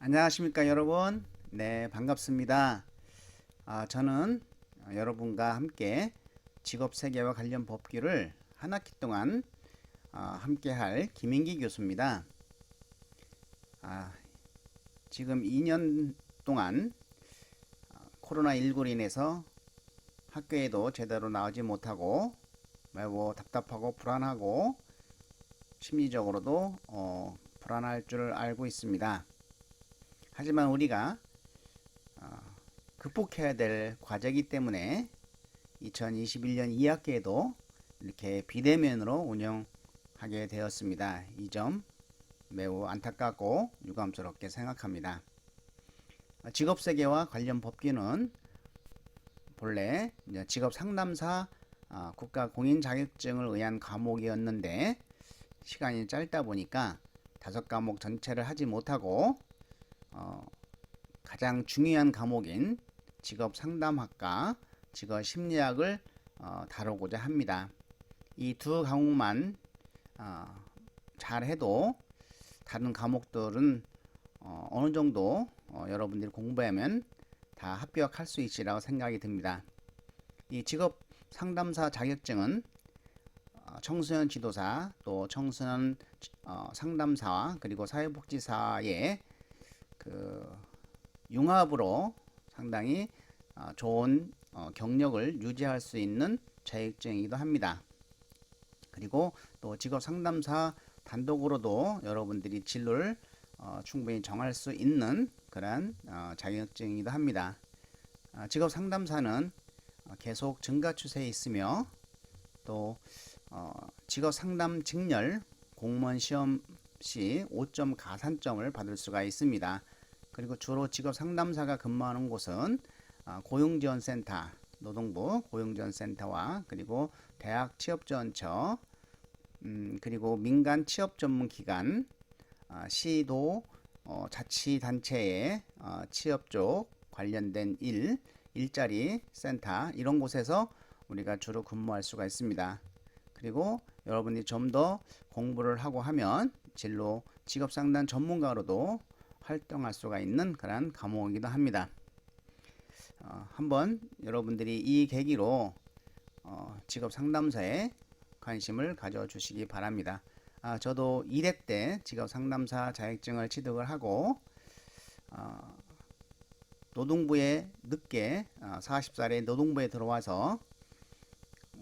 안녕하십니까 여러분. 네, 반갑습니다. 저는 여러분과 함께 직업세계와 관련 법규를 한 학기 동안 함께 할 김인기 교수입니다. 지금 2년 동안 코로나19로 인해서 학교에도 제대로 나오지 못하고 매우 답답하고 불안하고 심리적으로도 불안할 줄 알고 있습니다. 하지만 우리가 극복해야 될 과제이기 때문에 2021년 2학기에도 이렇게 비대면으로 운영하게 되었습니다. 이 점 매우 안타깝고 유감스럽게 생각합니다. 직업세계와 관련 법규는 본래 직업상담사 국가공인 자격증을 의한 과목이었는데 시간이 짧다 보니까 5과목 전체를 하지 못하고 가장 중요한 과목인 직업상담학과, 직업심리학을 다루고자 합니다. 이 두 과목만 잘해도 다른 과목들은 어느 정도 여러분들이 공부하면 다 합격할 수 있으리라고 생각이 듭니다. 이 직업상담사 자격증은 청소년 지도사, 또 청소년 상담사와 그리고 사회복지사의 융합으로 상당히 좋은 경력을 유지할 수 있는 자격증이기도 합니다. 그리고 또 직업상담사 단독으로도 여러분들이 진로를 충분히 정할 수 있는 그런 자격증이기도 합니다. 직업상담사는 계속 증가 추세에 있으며 또 직업상담 직렬 공무원 시험 시 5점 가산점을 받을 수가 있습니다. 그리고 주로 직업상담사가 근무하는 곳은 고용지원센터, 노동부 고용지원센터와 그리고 대학 취업지원처, 그리고 민간 취업전문기관, 시도 자치단체의 취업 쪽 관련된 일자리 센터, 이런 곳에서 우리가 주로 근무할 수가 있습니다. 그리고 여러분이 좀 더 공부를 하고 하면 진로 직업상담 전문가로도 활동할 수가 있는 그런 과목이기도 합니다. 한번 여러분들이 이 계기로 직업상담사에 관심을 가져주시기 바랍니다. 저도 1회 때 직업상담사 자격증을 취득을 하고 노동부에 늦게 40살에 노동부에 들어와서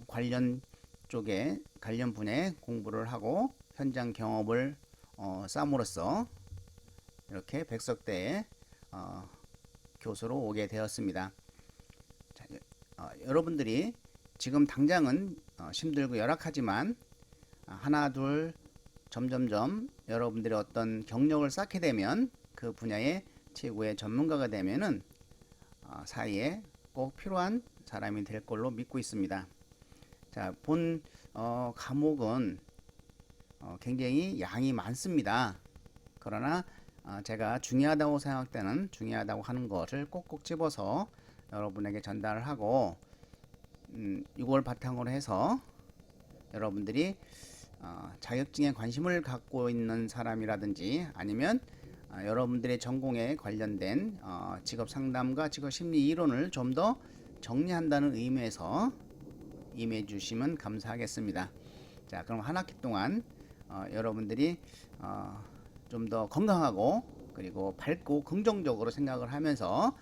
관련 쪽에 관련 분야에 공부를 하고 현장 경험을 쌓음으로써 이렇게 백석대에 교수로 오게 되었습니다. 여러분들이 지금 당장은 힘들고 열악하지만 하나 둘 점점점 여러분들이 어떤 경력을 쌓게 되면 그 분야의 최고의 전문가가 되면은 사이에 꼭 필요한 사람이 될 걸로 믿고 있습니다. 자, 본 과목은 굉장히 양이 많습니다. 그러나 제가 중요하다고 생각되는 중요하다고 하는 것을 꼭꼭 집어서 여러분에게 전달을 하고 이걸 바탕으로 해서 여러분들이 자격증에 관심을 갖고 있는 사람이라든지 아니면 여러분들의 전공에 관련된 직업상담과 직업심리 이론을 좀 더 정리한다는 의미에서 임해 주시면 감사하겠습니다. 자, 그럼 한 학기 동안 여러분들이 좀 더 건강하고 그리고 밝고 긍정적으로 생각을 하면서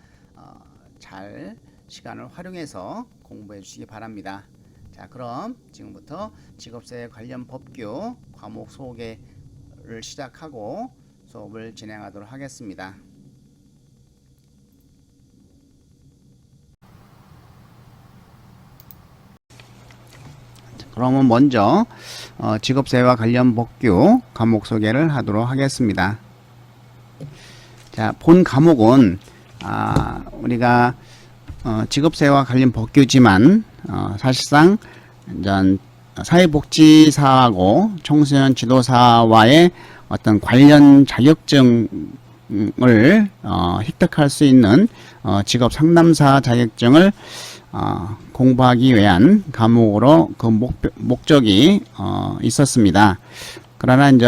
잘 시간을 활용해서 공부해 주시기 바랍니다. 자, 그럼 지금부터 직업세 관련 법규 과목 소개를 시작하고 수업을 진행하도록 하겠습니다. 그러면 먼저 직업세와 관련 법규 과목 소개를 하도록 하겠습니다. 자, 본 과목은 우리가 직업세와 관련 법규지만 사실상 사회복지사하고 청소년 지도사와의 어떤 관련 자격증을 획득할 수 있는 직업상담사 자격증을 공부하기 위한 과목으로 그 목적이 있었습니다. 그러나 이제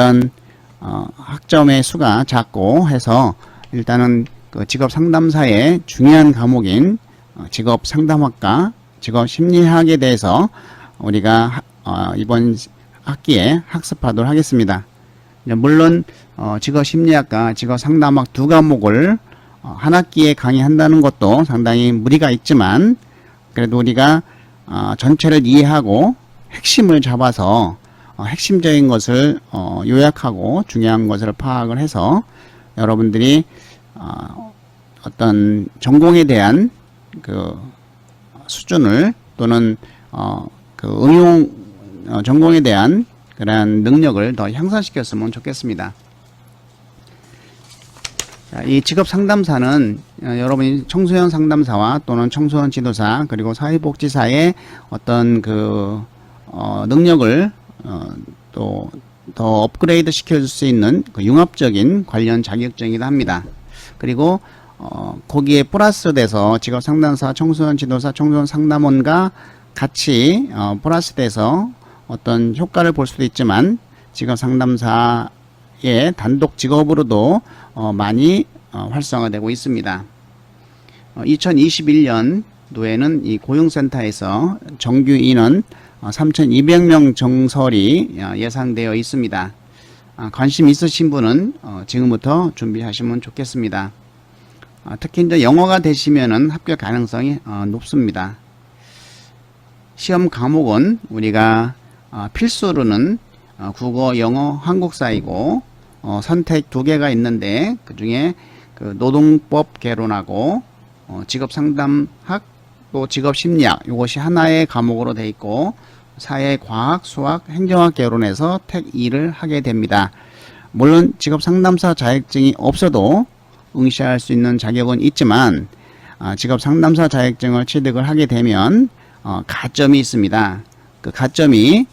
학점의 수가 작고 해서 일단은 그 직업 상담사의 중요한 과목인 직업 상담학과, 직업 심리학에 대해서 우리가 이번 학기에 학습하도록 하겠습니다. 물론 직업 심리학과, 직업 상담학 두 과목을 한 학기에 강의한다는 것도 상당히 무리가 있지만, 그래도 우리가 전체를 이해하고 핵심을 잡아서 핵심적인 것을 요약하고 중요한 것을 파악을 해서 여러분들이 어떤 전공에 대한 그 수준을 또는 그 응용 전공에 대한 그러한 능력을 더 향상시켰으면 좋겠습니다. 자, 이 직업 상담사는 여러분이 청소년 상담사와 또는 청소년 지도사 그리고 사회복지사의 어떤 그 능력을 또 더 업그레이드 시켜줄 수 있는 그 융합적인 관련 자격증이기도 합니다. 그리고 거기에 플러스 돼서 직업 상담사, 청소년 지도사, 청소년 상담원과 같이 플러스 돼서 어떤 효과를 볼 수도 있지만 직업 상담사의 단독 직업으로도 많이 활성화되고 있습니다. 2021년도에는 이 고용센터에서 정규 인원 3,200명 정설이 예상되어 있습니다. 관심 있으신 분은 지금부터 준비하시면 좋겠습니다. 특히 이제 영어가 되시면은 합격 가능성이 높습니다. 시험 과목은 우리가 필수로는 국어, 영어, 한국사이고 선택 두 개가 있는데 그 중에 그 노동법 개론하고 직업상담학 또 직업심리학 이것이 하나의 과목으로 되어 있고 사회과학, 수학, 행정학 개론에서 택 2를 하게 됩니다. 물론 직업상담사 자격증이 없어도 응시할 수 있는 자격은 있지만 직업상담사 자격증을 취득을 하게 되면 가점이 있습니다. 그 가점이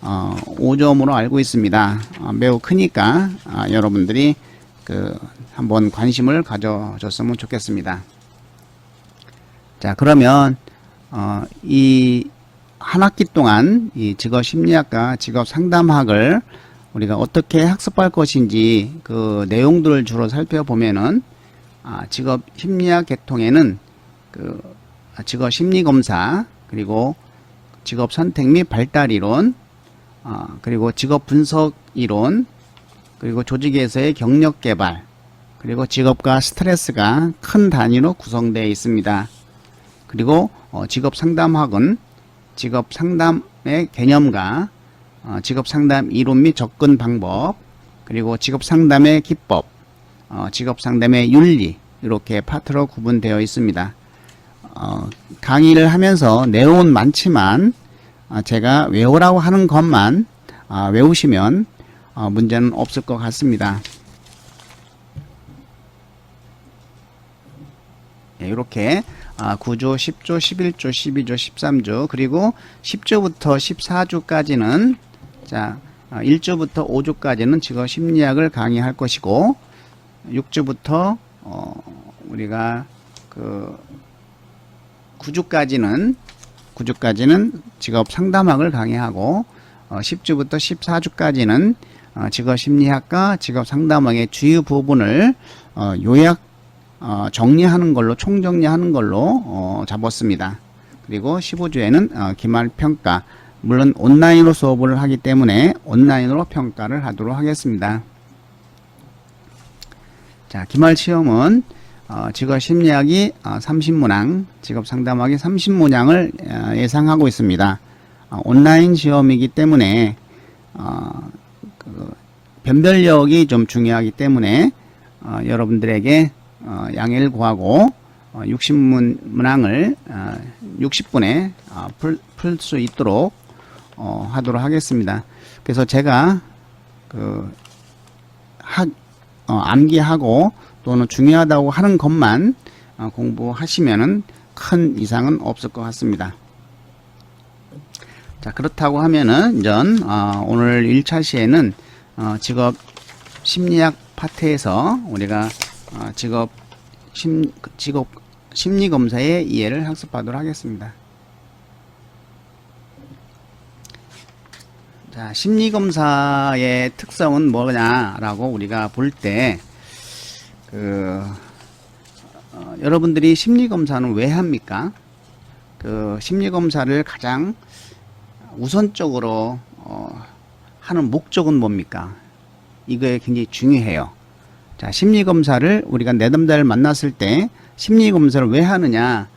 5점으로 알고 있습니다. 매우 크니까 여러분들이 그 한번 관심을 가져줬으면 좋겠습니다. 자, 그러면 이 한 학기 동안 이 직업 심리학과 직업 상담학을 우리가 어떻게 학습할 것인지 그 내용들을 주로 살펴보면은 직업 심리학 계통에는 그 직업 심리 검사, 그리고 직업 선택 및 발달 이론, 그리고 직업 분석 이론, 그리고 조직에서의 경력 개발, 그리고 직업과 스트레스가 큰 단위로 구성되어 있습니다. 그리고 직업 상담학은 직업 상담의 개념과 직업 상담 이론 및 접근 방법, 그리고 직업 상담의 기법, 직업 상담의 윤리, 이렇게 파트로 구분되어 있습니다. 강의를 하면서 내용은 많지만 제가 외우라고 하는 것만 외우시면 문제는 없을 것 같습니다. 이렇게 9조, 10조, 11조, 12조, 13조, 그리고 10조부터 14조까지는 자 1조부터 5조까지는 직업 심리학을 강의할 것이고 6조부터 우리가 그 9조까지는 직업 상담학을 강의하고 10조부터 14조까지는 직업 심리학과 직업 상담학의 주요 부분을 요약 정리하는 걸로 총정리하는 걸로 잡았습니다. 그리고 15주에는 기말평가, 물론 온라인으로 수업을 하기 때문에 온라인으로 평가를 하도록 하겠습니다. 자, 기말시험은 직업심리학이 30문항, 직업상담학이 30문항을 예상하고 있습니다. 온라인 시험이기 때문에 그 변별력이 좀 중요하기 때문에 여러분들에게 양해를 구하고 60문항을 60분에 풀 수 있도록 하도록 하겠습니다. 그래서 제가 그 암기하고 또는 중요하다고 하는 것만 공부하시면은 큰 이상은 없을 것 같습니다. 자, 그렇다고 하면은 오늘 1차 시에는 직업 심리학 파트에서 우리가 직업 심리 검사의 이해를 학습하도록 하겠습니다. 자, 심리 검사의 특성은 뭐냐라고 우리가 볼 때 여러분들이 심리검사는 왜 합니까? 심리검사를 가장 우선적으로 하는 목적은 뭡니까? 이거에 굉장히 중요해요. 자, 심리검사를 우리가 내담자를 만났을 때 심리검사를 왜 하느냐?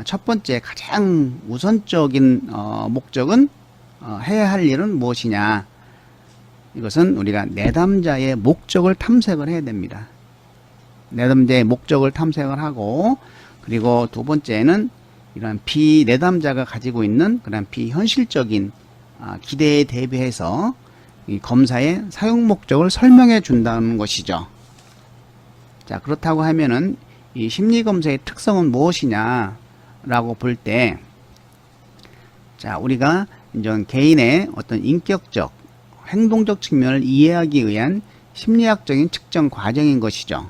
첫 번째 가장 우선적인 목적은 해야 할 일은 무엇이냐? 이것은 우리가 내담자의 목적을 탐색을 해야 됩니다. 내담자의 목적을 탐색을 하고, 그리고 두 번째는 이런 비내담자가 가지고 있는 그런 비현실적인 기대에 대비해서 이 검사의 사용 목적을 설명해 준다는 것이죠. 자, 그렇다고 하면은 이 심리검사의 특성은 무엇이냐라고 볼 때, 자, 우리가 이제 개인의 어떤 인격적, 행동적 측면을 이해하기 위한 심리학적인 측정 과정인 것이죠.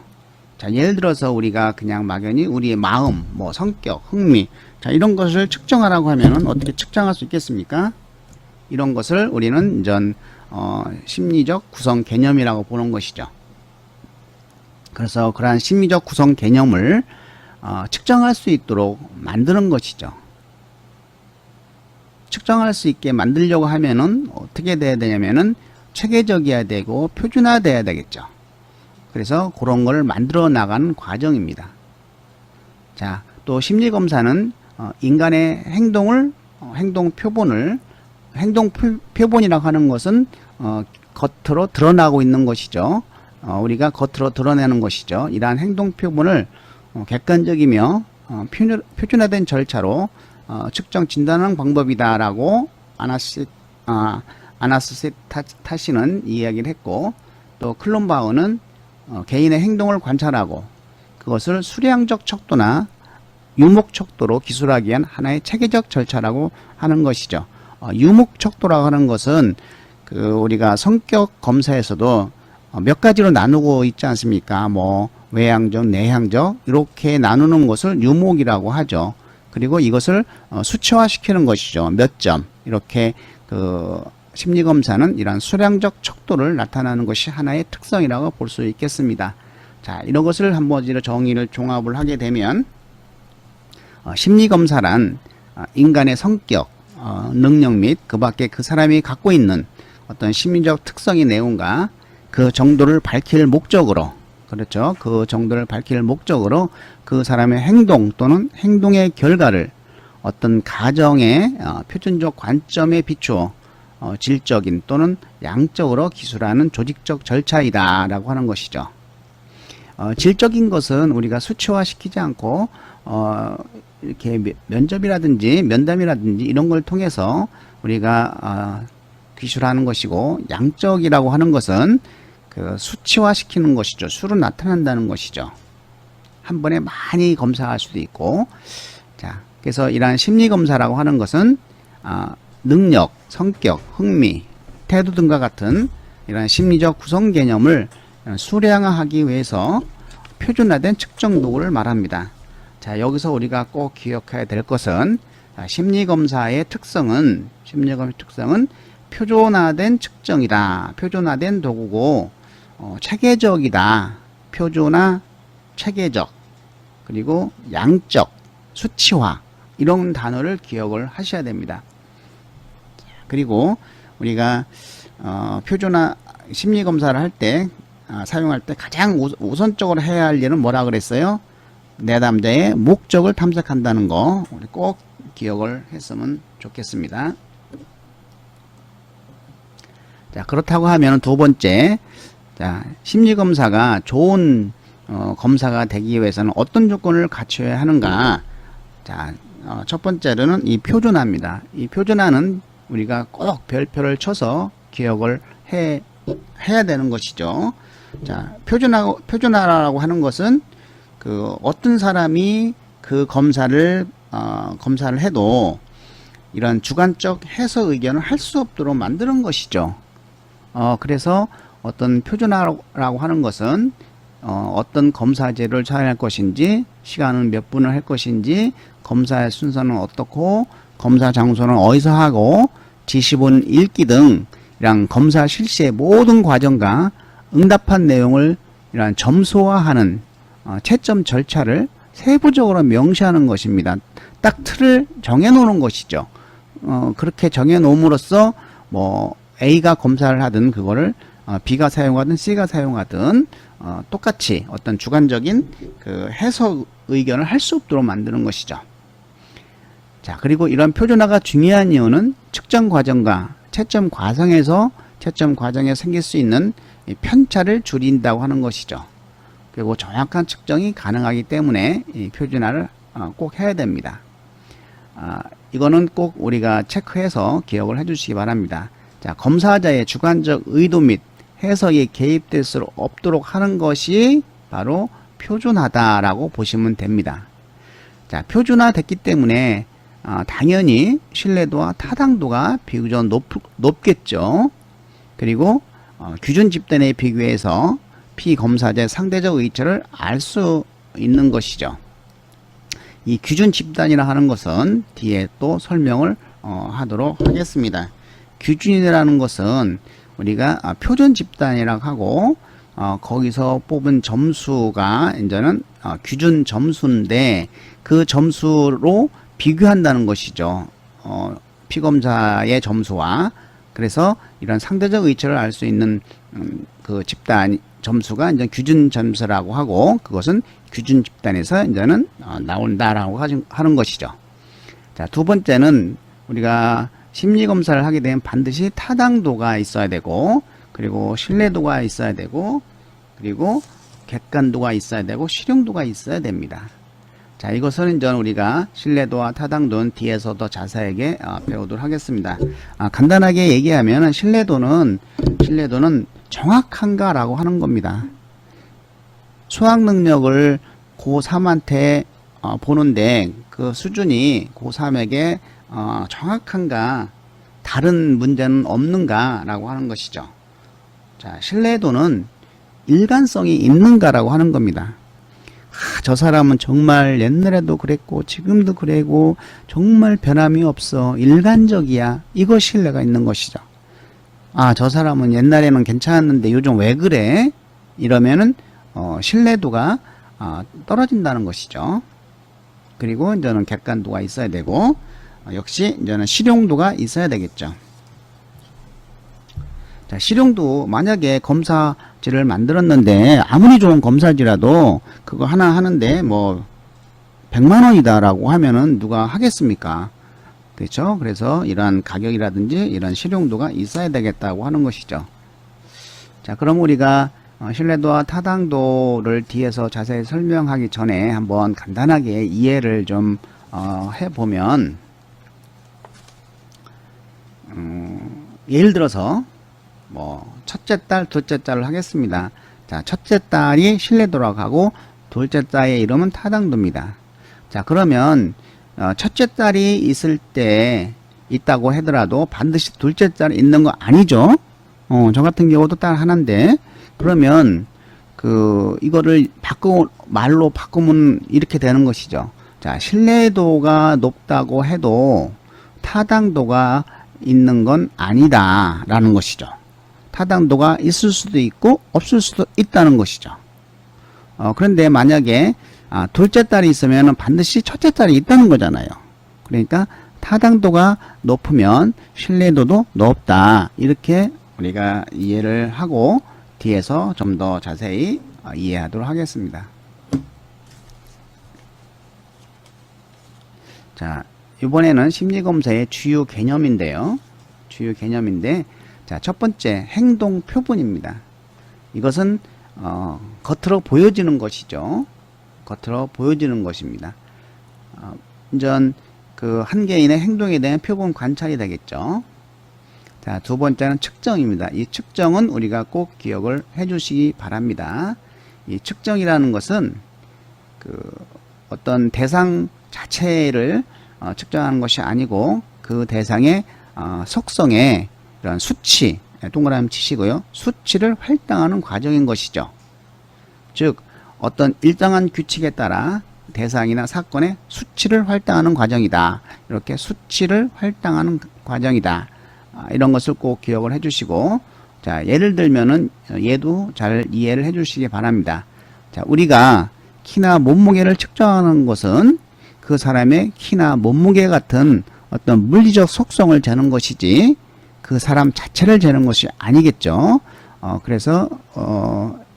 자, 예를 들어서 우리가 그냥 막연히 우리의 마음, 뭐 성격, 흥미, 자, 이런 것을 측정하라고 하면은 어떻게 측정할 수 있겠습니까? 이런 것을 우리는 이전 심리적 구성 개념이라고 보는 것이죠. 그래서 그러한 심리적 구성 개념을 측정할 수 있도록 만드는 것이죠. 측정할 수 있게 만들려고 하면은 어떻게 돼야 되냐면은 체계적이어야 되고 표준화돼야 되겠죠. 그래서 그런 걸 만들어 나가는 과정입니다. 자, 또 심리검사는 인간의 행동 표본이라고 하는 것은 겉으로 드러나고 있는 것이죠. 우리가 겉으로 드러내는 것이죠. 이러한 행동 표본을 객관적이며 표준화된 절차로 측정 진단하는 방법이다라고 아나스타시는 이야기를 했고, 또 클론바우는 개인의 행동을 관찰하고 그것을 수량적 척도나 유목 척도로 기술하기 위한 하나의 체계적 절차라고 하는 것이죠. 유목 척도라고 하는 것은 우리가 성격 검사에서도 몇 가지로 나누고 있지 않습니까? 뭐 외향적, 내향적 이렇게 나누는 것을 유목이라고 하죠. 그리고 이것을 수치화시키는 것이죠. 몇 점 이렇게 심리검사는 이러한 수량적 척도를 나타나는 것이 하나의 특성이라고 볼 수 있겠습니다. 자, 이런 것을 한번 정의를 종합을 하게 되면 심리검사란 인간의 성격, 능력 및 그 밖에 그 사람이 갖고 있는 어떤 심리적 특성의 내용과 그 정도를 밝힐 목적으로, 그렇죠. 그 정도를 밝힐 목적으로 그 사람의 행동 또는 행동의 결과를 어떤 가정의 표준적 관점에 비추어 질적인 또는 양적으로 기술하는 조직적 절차이다 라고 하는 것이죠. 질적인 것은 우리가 수치화시키지 않고 이렇게 면접이라든지 면담이라든지 이런 걸 통해서 우리가 기술하는 것이고, 양적이라고 하는 것은 수치화시키는 것이죠. 수로 나타난다는 것이죠. 한 번에 많이 검사할 수도 있고, 자, 그래서 이러한 심리검사라고 하는 것은 능력, 성격, 흥미, 태도 등과 같은 이런 심리적 구성 개념을 수량화하기 위해서 표준화된 측정 도구를 말합니다. 자, 여기서 우리가 꼭 기억해야 될 것은 심리검사의 특성은 표준화된 측정이다. 표준화된 도구고 체계적이다. 표준화, 체계적, 그리고 양적, 수치화 이런 단어를 기억을 하셔야 됩니다. 그리고 우리가 표준화 심리검사를 할 때 사용할 때 가장 우선적으로 해야 할 일은 뭐라 그랬어요? 내담자의 목적을 탐색한다는 거 우리 꼭 기억을 했으면 좋겠습니다. 자, 그렇다고 하면 두 번째, 자, 심리검사가 좋은 검사가 되기 위해서는 어떤 조건을 갖춰야 하는가? 자, 첫 번째로는 이 표준화입니다. 이 표준화는 우리가 꼭 별표를 쳐서 기억을 해야 되는 것이죠. 자, 표준화라고 하는 것은 어떤 사람이 그 검사를 해도 이런 주관적 해석 의견을 할 수 없도록 만드는 것이죠. 그래서 어떤 표준화라고 하는 것은 어떤 검사제를 사용할 것인지, 시간은 몇 분을 할 것인지, 검사의 순서는 어떻고, 검사 장소는 어디서 하고, 지시본 읽기 등 이런 검사 실시의 모든 과정과 응답한 내용을 이런 점수화하는 채점 절차를 세부적으로 명시하는 것입니다. 딱 틀을 정해 놓는 것이죠. 그렇게 정해 놓음으로써 뭐 A가 검사를 하든 그거를 B가 사용하든 C가 사용하든 똑같이 어떤 주관적인 그 해석 의견을 할 수 없도록 만드는 것이죠. 자, 그리고 이런 표준화가 중요한 이유는 측정 과정과 채점 과정에서 생길 수 있는 편차를 줄인다고 하는 것이죠. 그리고 정확한 측정이 가능하기 때문에 이 표준화를 꼭 해야 됩니다. 이거는 꼭 우리가 체크해서 기억을 해 주시기 바랍니다. 자, 검사자의 주관적 의도 및 해석이 개입될 수 없도록 하는 것이 바로 표준화다라고 보시면 됩니다. 자, 표준화됐기 때문에 당연히 신뢰도와 타당도가 비교적 높겠죠. 그리고 규준 집단에 비교해서 피검사자의 상대적 의체를 알 수 있는 것이죠. 이 규준 집단이라 하는 것은 뒤에 또 설명을 하도록 하겠습니다. 규준이라는 것은 우리가 표준 집단이라고 하고 거기서 뽑은 점수가 이제는 규준 점수인데 그 점수로 비교한다는 것이죠. 피검사의 점수와. 그래서 이런 상대적 의체를 알 수 있는 그 집단 점수가 이제 규준 점수라고 하고 그것은 규준 집단에서 이제는 나온다라고 하는 것이죠. 자, 두 번째는 우리가 심리 검사를 하게 되면 반드시 타당도가 있어야 되고 그리고 신뢰도가 있어야 되고 그리고 객관도가 있어야 되고 실용도가 있어야 됩니다. 자, 이것은 이제 우리가 신뢰도와 타당도는 뒤에서 더 자세하게 배우도록 하겠습니다. 간단하게 얘기하면 신뢰도는 정확한가라고 하는 겁니다. 수학 능력을 고3한테 보는데 그 수준이 고3에게 정확한가 다른 문제는 없는가 라고 하는 것이죠. 자, 신뢰도는 일관성이 있는가라고 하는 겁니다. 저 사람은 정말 옛날에도 그랬고 지금도 그래고 정말 변함이 없어 일관적이야. 이거 신뢰가 있는 것이죠. 저 사람은 옛날에는 괜찮았는데 요즘 왜 그래? 이러면은 신뢰도가 떨어진다는 것이죠. 그리고 이제는 객관도가 있어야 되고 역시 이제는 실용도가 있어야 되겠죠. 자, 실용도 만약에 검사지를 만들었는데 아무리 좋은 검사지라도 그거 하나 하는데 뭐 100만 원이다라고 하면은 누가 하겠습니까? 그렇죠? 그래서 이러한 가격이라든지 이런 실용도가 있어야 되겠다고 하는 것이죠. 자, 그럼 우리가 신뢰도와 타당도를 뒤에서 자세히 설명하기 전에 한번 간단하게 이해를 좀 해보면 예를 들어서 뭐 첫째 딸, 둘째 딸을 하겠습니다. 자, 첫째 딸이 신뢰도라고 하고 둘째 딸의 이름은 타당도입니다. 자, 그러면 첫째 딸이 있을 때 있다고 하더라도 반드시 둘째 딸이 있는 거 아니죠? 저 같은 경우도 딸 하나인데 그러면 이거를 말로 바꾸면 이렇게 되는 것이죠. 자, 신뢰도가 높다고 해도 타당도가 있는 건 아니다 라는 것이죠. 타당도가 있을 수도 있고 없을 수도 있다는 것이죠. 그런데 만약에 둘째 딸이 있으면 반드시 첫째 딸이 있다는 거잖아요. 그러니까 타당도가 높으면 신뢰도도 높다. 이렇게 우리가 이해를 하고 뒤에서 좀 더 자세히 이해하도록 하겠습니다. 자, 이번에는 심리검사의 주요 개념인데요. 자, 첫 번째 행동 표본입니다. 이것은 겉으로 보여지는 것이죠. 겉으로 보여지는 것입니다. 이전 한 개인의 행동에 대한 표본 관찰이 되겠죠. 자, 두 번째는 측정입니다. 이 측정은 우리가 꼭 기억을 해 주시기 바랍니다. 이 측정이라는 것은 어떤 대상 자체를 측정하는 것이 아니고 그 대상의 속성에 이런 수치, 동그라미 치시고요. 수치를 할당하는 과정인 것이죠. 즉 어떤 일정한 규칙에 따라 대상이나 사건의 수치를 할당하는 과정이다. 이렇게 수치를 할당하는 과정이다. 이런 것을 꼭 기억을 해 주시고, 자, 예를 들면은 얘도 잘 이해를 해 주시기 바랍니다. 자, 우리가 키나 몸무게를 측정하는 것은 그 사람의 키나 몸무게 같은 어떤 물리적 속성을 재는 것이지 그 사람 자체를 재는 것이 아니겠죠. 그래서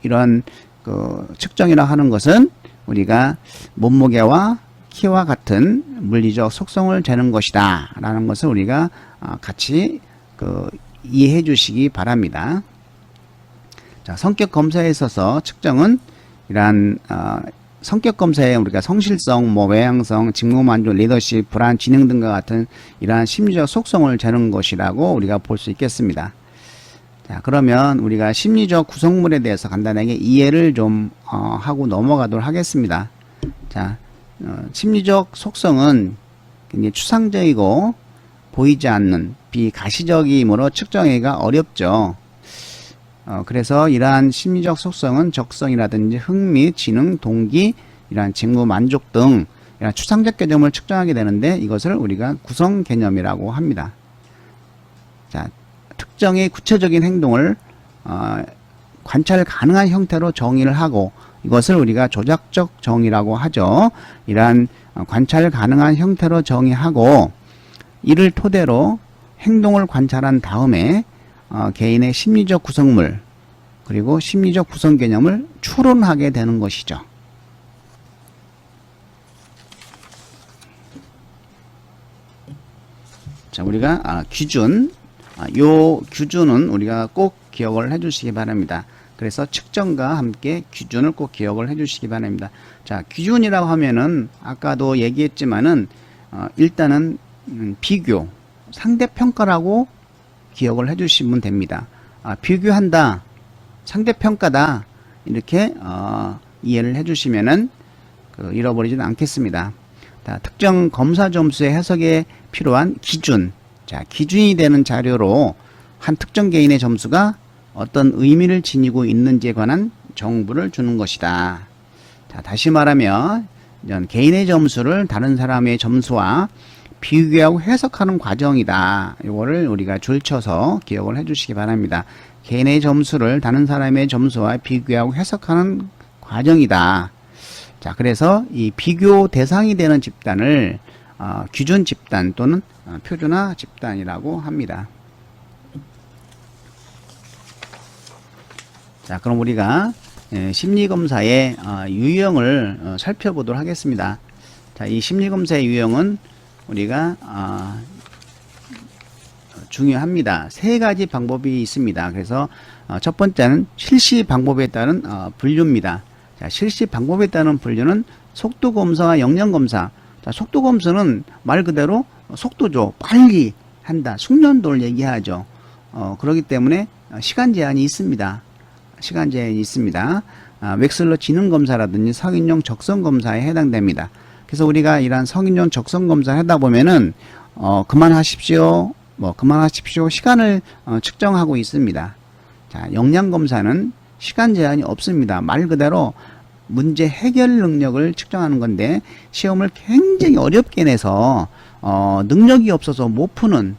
이런 그 측정이라 하는 것은 우리가 몸무게와 키와 같은 물리적 속성을 재는 것이다 라는 것을 우리가 같이 이해해 주시기 바랍니다. 자, 성격 검사에 있어서 측정은 이러한 성격 검사에 우리가 성실성, 외향성, 직무만족, 리더십, 불안, 지능 등과 같은 이러한 심리적 속성을 재는 것이라고 우리가 볼 수 있겠습니다. 자, 그러면 우리가 심리적 구성물에 대해서 간단하게 이해를 좀 하고 넘어가도록 하겠습니다. 자, 심리적 속성은 굉장히 추상적이고 보이지 않는 비가시적이므로 측정하기가 어렵죠. 그래서 이러한 심리적 속성은 적성이라든지 흥미, 지능, 동기, 이러한 직무 만족 등 이러한 추상적 개념을 측정하게 되는데 이것을 우리가 구성 개념이라고 합니다. 자, 특정의 구체적인 행동을 관찰 가능한 형태로 정의를 하고 이것을 우리가 조작적 정의라고 하죠. 이러한 관찰 가능한 형태로 정의하고 이를 토대로 행동을 관찰한 다음에 개인의 심리적 구성물 그리고 심리적 구성 개념을 추론하게 되는 것이죠. 자, 우리가 기준, 요 기준은 우리가 꼭 기억을 해 주시기 바랍니다. 그래서 측정과 함께 기준을 꼭 기억을 해 주시기 바랍니다. 자, 기준이라고 하면은 아까도 얘기했지만은 일단은 비교, 상대평가라고 기억을 해 주시면 됩니다. 비교한다, 상대평가다 이렇게 이해를 해 주시면은 잃어버리지는 않겠습니다. 자, 특정 검사 점수의 해석에 필요한 기준, 자, 기준이 되는 자료로 한 특정 개인의 점수가 어떤 의미를 지니고 있는지에 관한 정보를 주는 것이다. 자, 다시 말하면 개인의 점수를 다른 사람의 점수와 비교하고 해석하는 과정이다. 이거를 우리가 줄쳐서 기억을 해 주시기 바랍니다. 개인의 점수를 다른 사람의 점수와 비교하고 해석하는 과정이다. 자, 그래서 이 비교 대상이 되는 집단을 기준 집단 또는 표준화 집단이라고 합니다. 자, 그럼 우리가 심리검사의 유형을 살펴보도록 하겠습니다. 자, 이 심리검사의 유형은 우리가 중요합니다. 세 가지 방법이 있습니다. 그래서 첫 번째는 실시 방법에 따른 분류입니다. 자, 실시 방법에 따른 분류는 속도검사와 역량검사. 자, 속도검사는 말 그대로 속도죠. 빨리 한다. 숙련도를 얘기하죠. 그렇기 때문에 시간 제한이 있습니다. 시간 제한이 있습니다. 웩슬러 지능검사라든지 성인용 적성검사에 해당됩니다. 그래서 우리가 이러한 성인용 적성검사를 하다 보면은 그만하십시오, 그만하십시오 시간을 측정하고 있습니다. 자, 역량검사는 시간 제한이 없습니다. 말 그대로 문제 해결 능력을 측정하는 건데 시험을 굉장히 어렵게 내서 능력이 없어서 못 푸는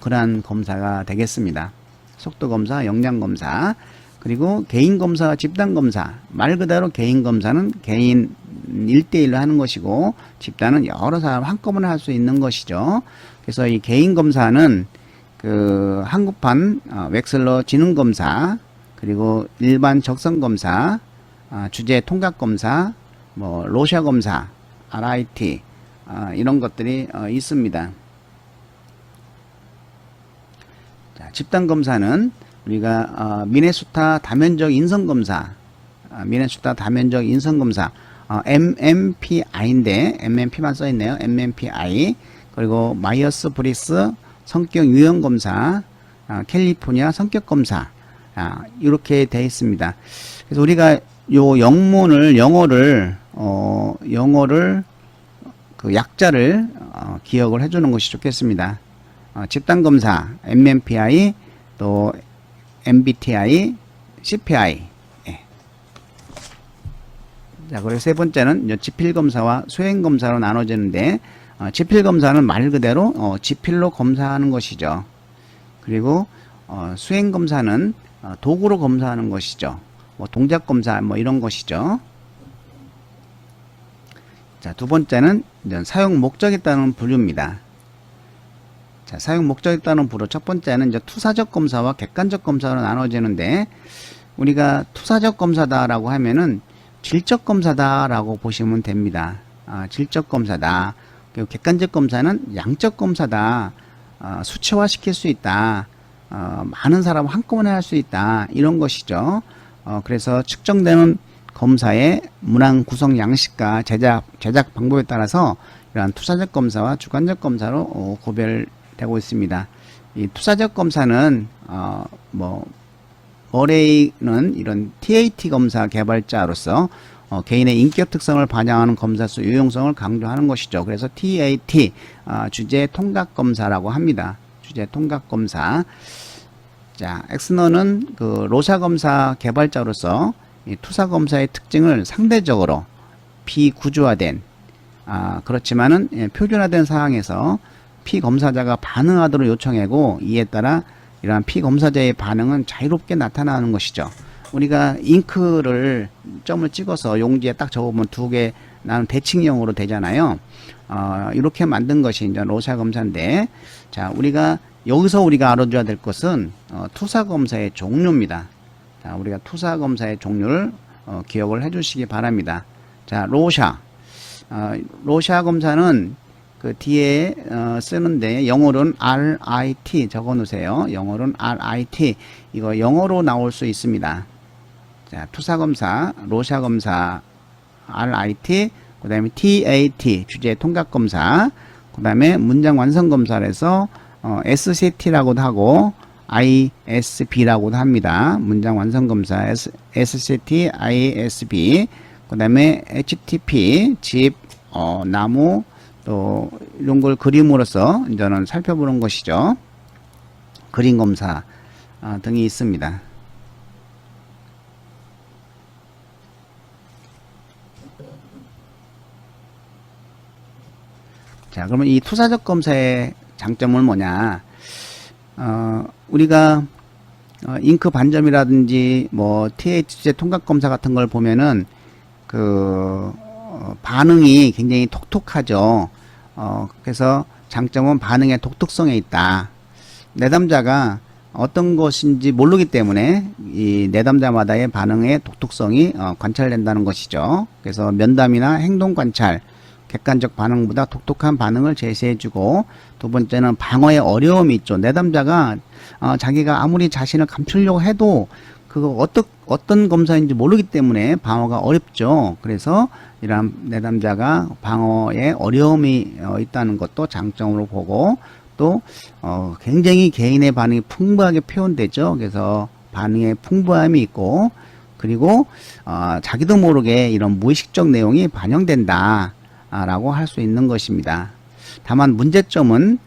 그러한 검사가 되겠습니다. 속도검사, 역량검사. 그리고 개인검사와 집단검사. 말 그대로 개인검사는 개인 1대1로 하는 것이고 집단은 여러 사람 한꺼번에 할 수 있는 것이죠. 그래서 이 개인검사는 한국판 웩슬러 지능검사 그리고 일반 적성검사, 주제 통각검사, 로샤검사, RIT 이런 것들이 있습니다. 자, 집단검사는 우리가 미네소타 다면적 인성검사, 미네소타 다면적 인성검사, MMPI인데 MMP만 써있네요. MMPI. 그리고 마이어스 브리스 성격 유형검사, 캘리포니아 성격검사, 이렇게 되어 있습니다. 그래서 우리가 요 영어를 그 약자를 기억을 해주는 것이 좋겠습니다. 집단검사 MMPI, 또 MBTI, CPI. 예. 자, 그리고 세 번째는 지필검사와 수행검사로 나눠지는데 지필검사는 말 그대로 지필로 검사하는 것이죠. 그리고 수행검사는 도구로 검사하는 것이죠. 동작검사 이런 것이죠. 자, 두 번째는 이제 사용 목적에 따른 분류입니다. 자, 사용 목적에 따른 분류. 첫 번째는 이제 투사적 검사와 객관적 검사로 나눠지는데, 우리가 투사적 검사다라고 하면은 질적 검사다라고 보시면 됩니다. 질적 검사다. 그리고 객관적 검사는 양적 검사다. 수치화시킬 수 있다. 많은 사람 한꺼번에 할 수 있다. 이런 것이죠. 그래서 측정되는 검사의 문항 구성 양식과 제작 방법에 따라서 이러한 투사적 검사와 주관적 검사로 구별되고 있습니다. 이 투사적 검사는 머레이는 이런 TAT 검사 개발자로서 개인의 인격 특성을 반영하는 검사수 유용성을 강조하는 것이죠. 그래서 TAT 주제 통각 검사라고 합니다. 주제 통각 검사. 자, 엑스너는 그 로샤 검사 개발자로서 이 투사 검사의 특징을 상대적으로 비구조화된 그렇지만은 표준화된 상황에서 피검사자가 반응하도록 요청하고 이에 따라 이러한 피검사자의 반응은 자유롭게 나타나는 것이죠. 우리가 잉크를 점을 찍어서 용지에 딱 적어보면 두 개 나는 대칭형으로 되잖아요. 이렇게 만든 것이 이제 로샤 검사인데, 자, 여기서 우리가 알아줘야 될 것은 투사 검사의 종류입니다. 자, 우리가 투사 검사의 종류를 기억을 해주시기 바랍니다. 자, 로샤 검사는 그 뒤에 쓰는데 영어로는 RIT 적어 놓으세요. 영어로는 RIT. 이거 영어로 나올 수 있습니다. 자, 투사검사, 로샤검사, RIT, 그 다음에 TAT, 주제 통각검사, 그 다음에 문장 완성검사에서 SCT라고도 하고 ISB라고도 합니다. 문장 완성검사, SCT, ISB, 그 다음에 HTP, 집, 나무, 또 이런 걸 그림으로써 이제는 살펴보는 것이죠. 그림 검사 등이 있습니다. 자, 그러면 이 투사적 검사의 장점은 뭐냐? 우리가 잉크 반점이라든지 뭐 THC 통각 검사 같은 걸 보면은 그 반응이 굉장히 톡톡하죠. 그래서 장점은 반응의 독특성에 있다. 내담자가 어떤 것인지 모르기 때문에 이 내담자마다의 반응의 독특성이 관찰된다는 것이죠. 그래서 면담이나 행동 관찰, 객관적 반응보다 독특한 반응을 제시해주고, 두 번째는 방어의 어려움이 있죠. 내담자가 자기가 아무리 자신을 감추려고 해도 그거 어떤 검사인지 모르기 때문에 방어가 어렵죠. 그래서 이런 내담자가 방어에 어려움이 있다는 것도 장점으로 보고, 또 굉장히 개인의 반응이 풍부하게 표현되죠. 그래서 반응에 풍부함이 있고, 그리고 자기도 모르게 이런 무의식적 내용이 반영된다 라고 할 수 있는 것입니다. 다만 문제점은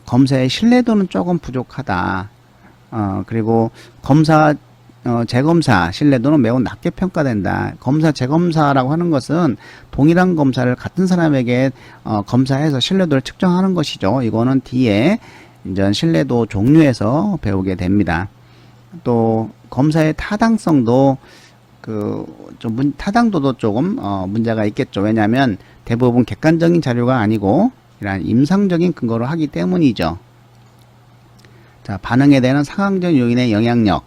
검사의 신뢰도는 조금 부족하다. 그리고 검사 재검사 신뢰도는 매우 낮게 평가된다. 검사 재검사라고 하는 것은 동일한 검사를 같은 사람에게 검사해서 신뢰도를 측정하는 것이죠. 이거는 뒤에 이제 신뢰도 종류에서 배우게 됩니다. 또 검사의 타당성도 타당도도 조금 문제가 있겠죠. 왜냐하면 대부분 객관적인 자료가 아니고 이런 임상적인 근거로 하기 때문이죠. 자, 반응에 대한 상황적 요인의 영향력.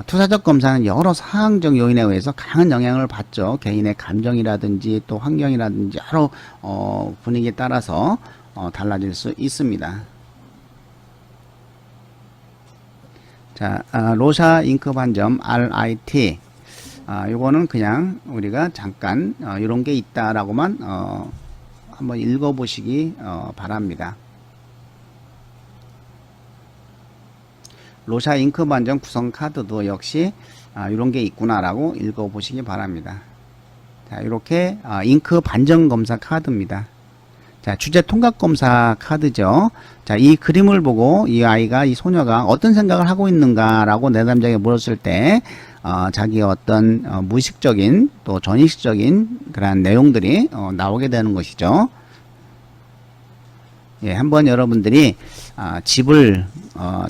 투사적 검사는 여러 상황적 요인에 의해서 강한 영향을 받죠. 개인의 감정이라든지 또 환경이라든지 여러 분위기에 따라서 달라질 수 있습니다. 자, 로샤 잉크 반점 RIT. 요거는 그냥 우리가 잠깐 이런 게 있다라고만 한번 읽어보시기 바랍니다. 로샤 잉크 반점 구성 카드도 역시 이런 게 있구나라고 읽어보시기 바랍니다. 자, 이렇게 잉크 반점 검사 카드입니다. 자, 주제 통각 검사 카드죠. 자, 이 그림을 보고 이 소녀가 어떤 생각을 하고 있는가라고 내담자에게 물었을 때 자기의 어떤 무의식적인 또 전의식적인 그런 내용들이 나오게 되는 것이죠. 예, 한번 여러분들이 집을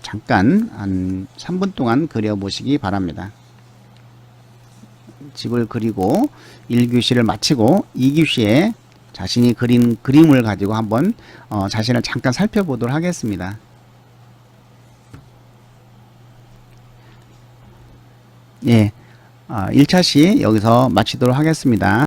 잠깐 한 3분 동안 그려보시기 바랍니다. 집을 그리고 1교시를 마치고 2교시에 자신이 그린 그림을 가지고 한번 자신을 잠깐 살펴보도록 하겠습니다. 예, 1차 시 여기서 마치도록 하겠습니다.